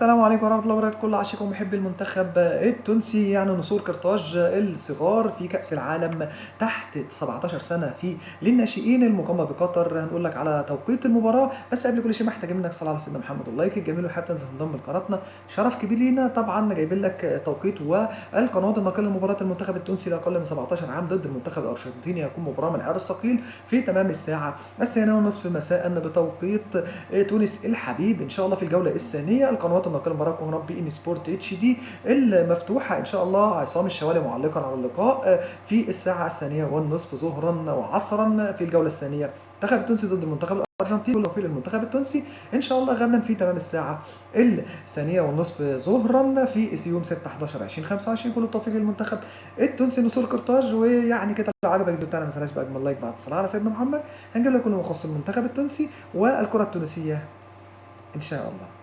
السلام عليكم ورحمة الله وبركاته. كل عاشق ومحب المنتخب التونسي، يعني نسور قرطاج الصغار في كأس العالم تحت 17 سنة في للناشئين المقامة بقطر. هنقول لك على توقيت المباراة، بس قبل كل شيء محتاجين منك صلاة على سيدنا محمد واللايك الجميل، وحابب تنزل تنضم لقناتنا شرف كبير لينا. طبعا جايبين لك توقيت والقنوات الناقلة لمباراة المنتخب التونسي لأقل من 17 عام ضد المنتخب الأرجنتيني. هيكون مباراة من عيار الثقيل في تمام الساعة 1:30 مساء بتوقيت تونس الحبيب ان شاء الله في الجوله الثانيه. القنوات الناقله مباراه قناه بي ان سبورت اتش دي المفتوحه ان شاء الله. عصام الشوالي معلقا على اللقاء في الساعه 1:30 ظهرا وعصرا في الجوله الثانيه. المنتخب التونسي ضد المنتخب الارجنتيني، والتوفيق للمنتخب التونسي ان شاء الله غدا في تمام الساعه 1:30 ظهرا في يوم 6/11/2025. كل التوفيق للمنتخب التونسي نسور قرطاج. ويعني كده لو عجبك الفيديو بتاعنا ما تنساش باجمل لايك بعد الصلاه على سيدنا محمد. هنجيب لك كل ما يخص المنتخب التونسي والكره التونسيه ان شاء الله.